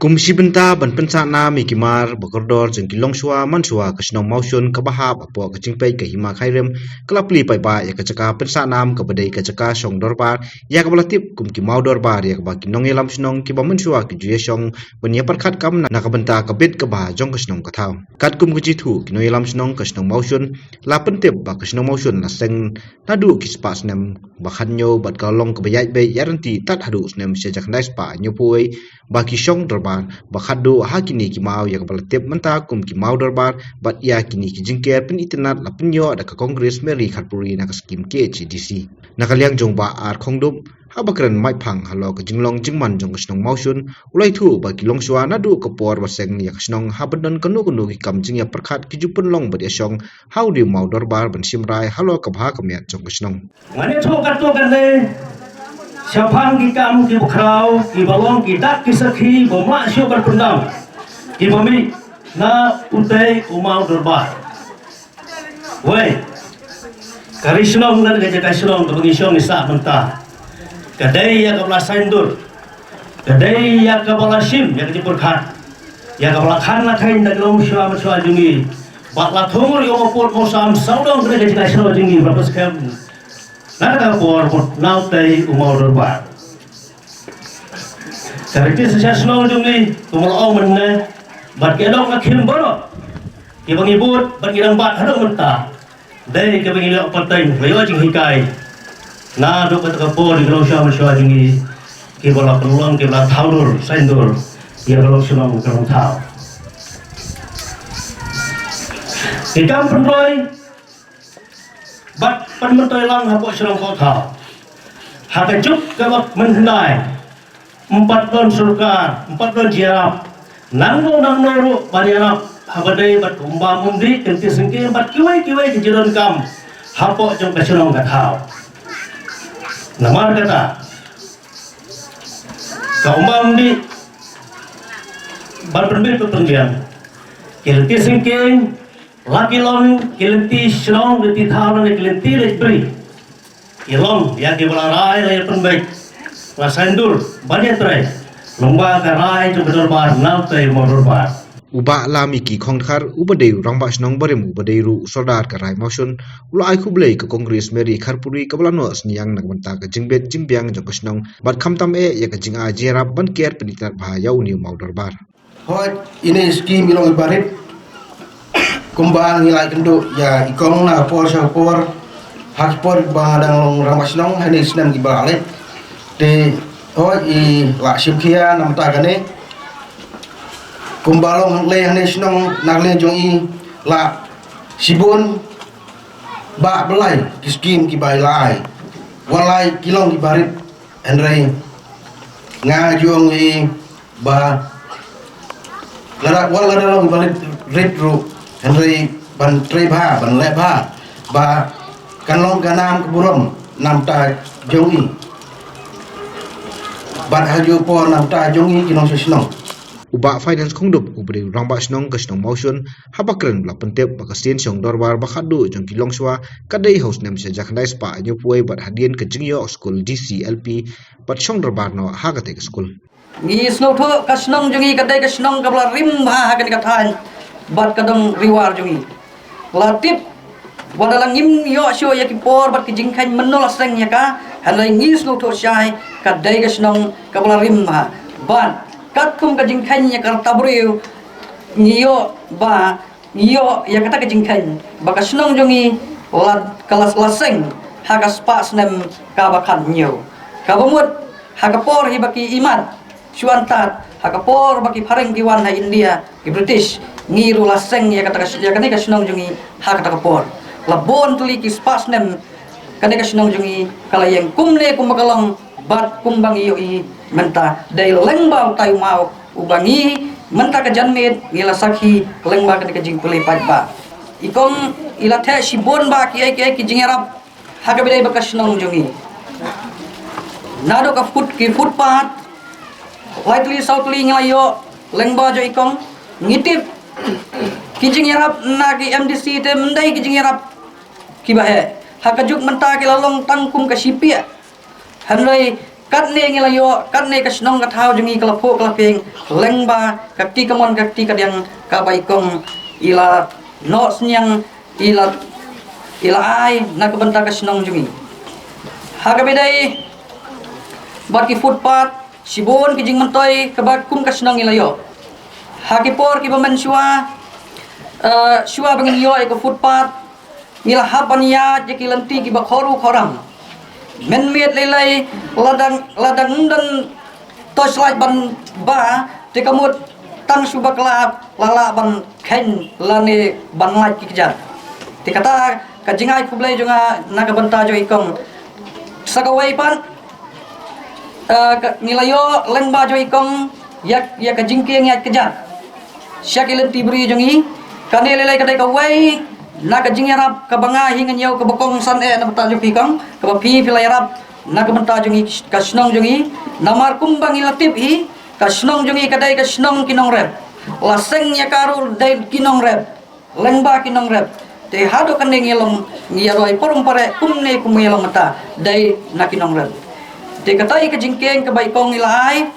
Kumsi benta ban pensa na mi kimar bakordor jeng kilong shua mansua kasnong mausun kabahap apo kacingpei ke hima khairem klapli pai ba ya kacaka pensa nam kabadai kacaka song dorbar ya kabalatip kum kimau dorbar ya kabaki nong elam snong kiba mansua ki juye song ban ya parkhat kam na kabenta kabit kaba jong kasnong kathau kat kum kuji thu kino elam snong kasnong mausun la pentep ba kasnong mausun la seng nadu kispas nem bakhanyo bat kalong kabayai be yaranti tat hadu snem sejak nais pa nyopoi baki song dorbar bakhado hakini ki mau ya kepala tip menta kum ki mau dorbar bat ya kini ki jingker pen internet la penyo ada ka kongres meri khatpuri na ka skim ke HDC nakaliang jong ba ar khongdum habakran mai phang halo ka jinglong jingman jong snong mausun ulai thu ba ki longswa na du ka por ba seng ya snong habadan kanu kanu ki kam jing ya perkhat ki jupun long ba ya song how di mau dorbar ban simrai halo ka bha ka miat jong snong ngane to kan le Siapang ki kam ki bukrau ki balong ki dak ki sakhi bo ma syo kan pendam ki mami na utai umau dorbar wei karishnong nan ga jaga shrong to ngi shong isa menta kadai ya kabla saindur kadai ya kabla sim ya ki purkhat ya kabla khan la thain da long shwa ma shwa jungi bat la thongor yo mo por mo sam saudong ga jaga shrong jungi bapas kam nada por now tay umau dorbar karena saya senang jumli umur awam mana bat kedong akhir boro ki bangi but bat kirang bat hadong mentah dai ke bangi lok patain layo jing hikai na do ka por di long syam sywa jingi ki bola peluang ki bola thaulur saindur ya long syam ka long thau ki kam penroi bat pan mentoi lang hapok syam ko thau hakajuk ka bat menhendai 4 don surga 4 don jiarap nangno ru bariarap habadai bat kumba mundi kenti sengke bat kiwai ki jiron kam hapok jong kasunong kathau namar kata ka umba mundi bat berbir kependian kenti sengke laki long kilenti shrong leti thau ne kilenti lebri ilong ya ke balarai le penbaik rasandur banyak trai lomba karai tu dorbar nau tai dorbar uba lami ki khongkhar ubadei rangba snong barem ubadei ru sodar ka rai motion ulai khublei ka kongres meri kharpuri kablano sniang nakbanta ka jingbet jingbyang jokosnong bat khamtam e ya ka jinga jerap ban ker penitar bha yau ni mau dorbar hoi ini skim ilong barit kumbang hilai kendo ya ikong na por sa por hakpor ba dang long rangba snong hani snam gi bale te hoi I la simkhia nam ta gane kumbalong le hane snong nagle jong I la sibun ba belai kiskim ki bai lai walai kilong ki barit enrei nga jong I ba lara wala long barit retro enrei ban tre ba ban le ba ba kanlong ganam keburom nam ta jong I bat haju po nam ta jongi kinong sesnong uba finance khongdup ubri rangba snong kasnong motion habakren la pentep bakasin song dorbar bakhadu jong kilong swa kadai house nem se jakhnai spa nyu puai bat hadien ka jingyo school DCLP bat song dorbar no hagate school ngi snow tho kasnong jongi kadai kasnong kabla rim ha hakan kathan bat kadong riwar jongi latip wadalang im yo syo yakipor bat kijing khan menol seng ya ka halai ngi snow tho shai kadai kasnong kabla rim ha ban kat kum ka jingkhan ya kar tabriu ngiyo ba ngiyo ya kata ka jingkhan ba kasnong jongi lad kelas laseng haga spas nem ka bakhan nyo ka bamut haga por hi baki iman suantat haga por baki phareng diwan ha India ki British ngiru laseng ya kata kasnong jongi haga ta por labon tuli ki spas nem kane kasnong jongi kala yang kumne kumakalong bat kumbang iyo I menta dai lengbau tayu mau ubangi menta ka janmet ngila sakhi lengba ka jing pulai patba ikong ila the sibon ba ki ki jingerap haga bidai bakasnong jongi nado ka footpath lightly southly nglayo lengba jo ikong ngitip ki jingerap na ki MDC te mendai ki jingerap ki ba he hakajuk menta ki lalong tangkum ka sipia hanrei kat ne ngilayo kat ne kasnong kathau jungi kalapo kalaping lengba kakti kamon kakti kadyang kabaikong ila no senyang ila ai nakabenta kasnong jungi hagabedai baki footpath sibon kijing mentoy kabakum kasnong ilayo hakipor kibamen shua bangin yo eko footpath ngila hapania jeki lenti kibakhoru khoram men miet lelai ladang dan torchlight ban ba te kamut tang subak lala ban khen lane ban light ki kejar te kata kajingai kublai jonga naga banta jo ikong sagawai pan nilayo lengba jo ikong yak kajingke ngat kejar syakilen tibri jongi kane lelai kadai kawai naga jingyarap kabanga hingan yau kabakong san na bata jo pikang kabapi filayarap naga banta jongi kasnong jongi namar kumbang ilatip hi kasnong jongi kadai kasnong kinong rep laseng yakaru dai kinong rep lengba kinong rep te hado kane ngilong ngiyaroi porum pare kumne kumyelong mata dai na kinong rep te katai kajingkeng kabaikong ilai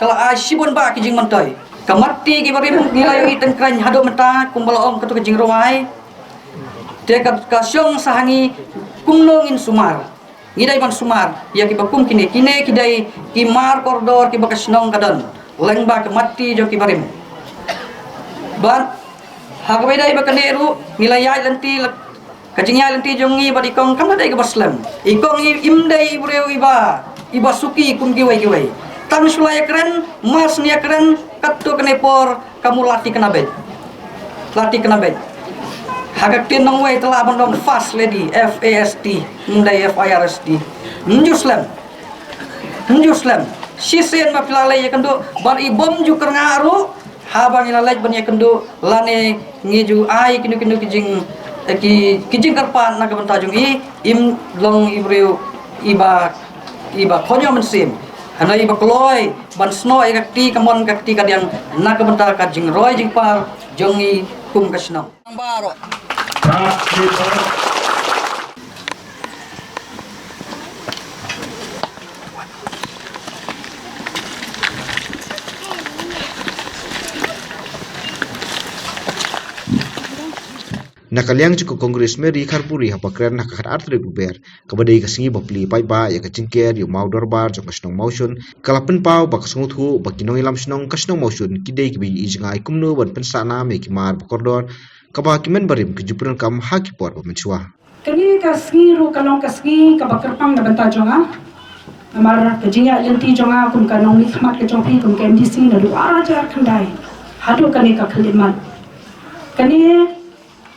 kala sibon ba kijing mantoy kamati ki bari nilai iten kran hado mata kumbalaong katu kajing rawai te kasyong sahangi kumnong in sumar ngidai ban sumar ya ki bakum kine kidai ki mar kordor ki bakasnong kadan lengba kamati jo ki barim ban hagwedai bakaneru nilai lenti kajingya lenti jongi badikong kamadai ke baslam ikong imdai ibreu iba suki kun giwai tan sulaya keren mas nia keren katto kenepor kamu latih kena bet hagak tinong wai telah bandong fast lady FAST mundai FIRST njuslam sisen mapilalai ya kendo bar ibom ju ngaru habang ilalai ban ya kendo lane ngiju ai kinu kijing karpan naga bentajung im long ibreu iba konyo mensim hanai bakloi ban sno kakti kamon kakti kadyang nakabenta kajing roy jingpar jongi kum kasnong baro Nakaliang cukup Kongres Meri Kharpuri hapakren nakakat artre buber kabadai kasingi bapli paipa ya kacingker yu mau dorbar jong kasnong motion kalapen pau bak sunguthu bakinong ilam snong kasnong motion kidai kibi ijngai kumno ban pensana me kimar bakordor kaba kimen barim kejupuran kam hakipor pemensua kani kasingi ru kalong kasingi kabakerpang na banta jonga amar kajinga lenti jonga kum kanong ni khmat ke jongpi kum KMDC na du ajar khandai hadu kani ka khaliman kani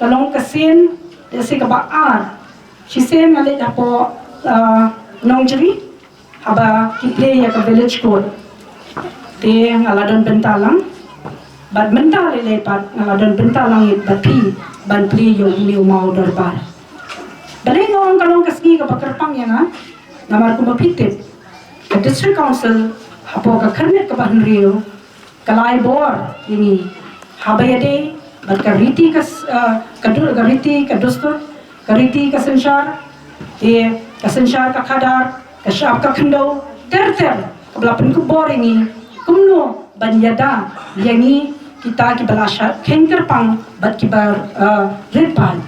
kalong kasin desi kaba ar shisen ngale dapo nongjri haba kiple ya ka village code te ngaladon bentalang bad mental le pat ngaladon bentalang it bapi ban pli yo new mau dorbar balai ngong kalong kaski ka bakarpang ya na namar ko mapitit ka district council hapo ka kharnet ka ban rio kalai bor ini haba yade kariti kariti kadustur kariti kasenshar kasenshar ka khadar kashap ka khando ter kablapan ko boringi kumno banyada yangi kita ki balasha kengker pang bat ki bar redpan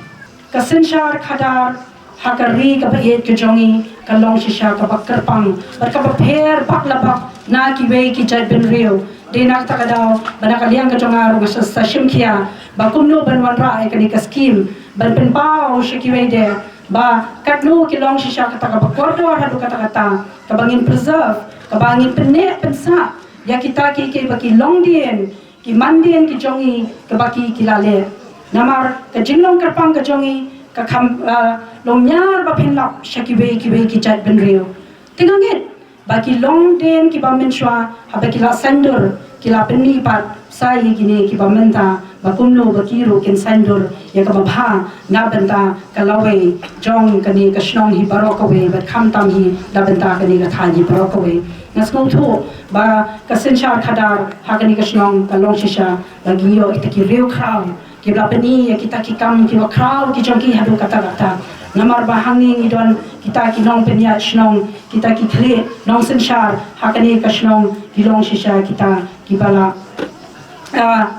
kasenshar khadar hakari ka bayet ke jongi kalong shisha ka bakkar pang bat ka pher baklabak na ki wei ki jai ben rio denak takadaw banakaliang ka jonga ro sa shimkhia bakumno banwanra ay kani ka scheme ban penpao shikiway de ba katno kilong shisha kata ka bakordo hadu kata kabangin preserve kabangin penne pensa ya kita ki baki longdien ki mandien ki jongi kabaki kilale namar ka jinglong karpang ka jongi ka kham longnyar ba phenlak shikiway ki chat ben rio tingangit baki longdien ki ba menshwa habaki la sandor kila penni pat sai gini ki ba menta bakumno bakiro ken sandor ya ka babha na benta kalawe jong kani kasnong hi barokawe bat khamtam hi da benta kani ka thaji barokawe nasmo thu ba kasenshar khadar hakani kasnong kalong shisha lagiyo itaki real crowd ki bla pani ya kita ki kam ki crowd ki jong ki hadu kata Namar bahanging idon kita kinong penya snong kita ki khle nong sensar hakani ka snong kilong shisha kita kibala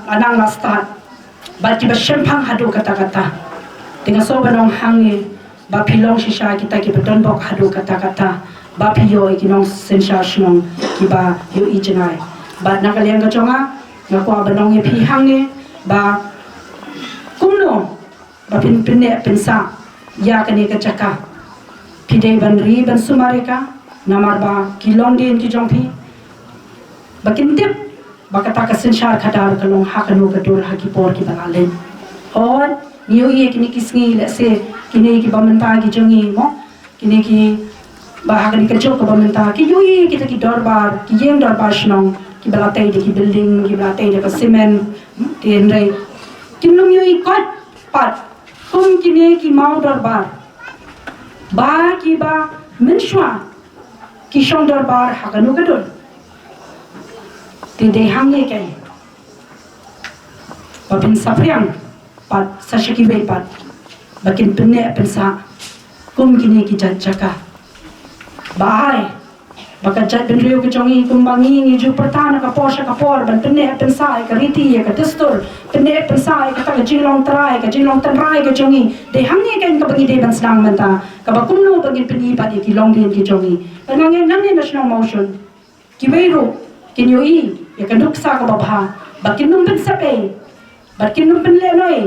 anang lasta ba ki ba shempang hadu kata-kata dengan so banong hangi ba pilong shisha kita ki bedon bok hadu kata-kata ba piyo kinong sensar snong kiba yo ijenai ba nakaliang ka jonga ngakwa banong pi hangi ba kumno ba pinne pensa ya kani ka chaka pidei ban ri ban sumareka namar ba kilong din ki jongpi bakin tip bakata ka sensar khadar kalong hakanu ka dur hakipor ki balalen on niyo ye kini kisngi le se kini ki bamenta ki jongi mo kini ki ba hakani ka jok ka bamenta ki yo ye kita ki dorbar ki yeng dorbar shnong ki balatai de ki building ki balatai de ka cement tin re kinum yo i kot pat kum kini ki mau dorbar ba ki ba menshwa ki shong dorbar hakanu kadul ti de hamye kai babin sapriang pat sashaki be pat bakin pinne pensa kum kini ki jaka bai baka jat ben rio ki jongi kum bangi ni ju pertana ka posha ka por ban pinne pensa ka riti ka testur pinne pensa ka ta jinglong trai ka jinglong tanrai ka jongi de hamye kan ka bangi de ban snang menta ka ba kumno bangi pinni pa de ki long din ki jongi nangen national motion ki beiro kinyoi ya ka duksa ka babha bakin num pen sape bakin num pen lenoi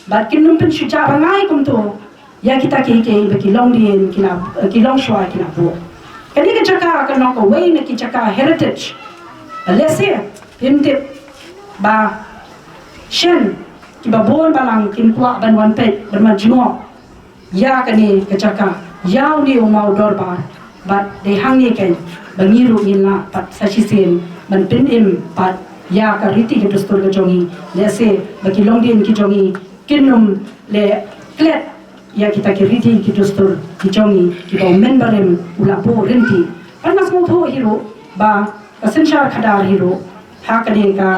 bakin num pen shuja bangai kum to ya kita ke baki long din ki long shwa ki na bo kani ka chaka ka no ko way na ki chaka heritage alese himtip ba shen ki ba bon balang kin kwa ban wan pet ban man jino ya kani ka chaka yaw ni umau dorbar but de hangi ken bangiru illa pat sashisen ban pin im pat ya ka riti ke dustur ka jongi lese baki long din ki jongi kinum le klet ya kita ki riti ki dustur ki jongi ki ba memberem ula bo renti panas mo tho hiro ba asensha khadar hiro hakane ka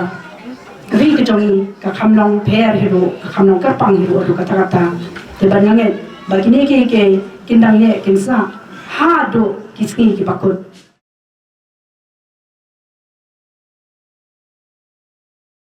ri ki jongi ka khamlong pher hiro ka khamlong karpang hiro du kata kata te banyanget bagi ne ke kindang ne kinsa ha do kisni ki bakut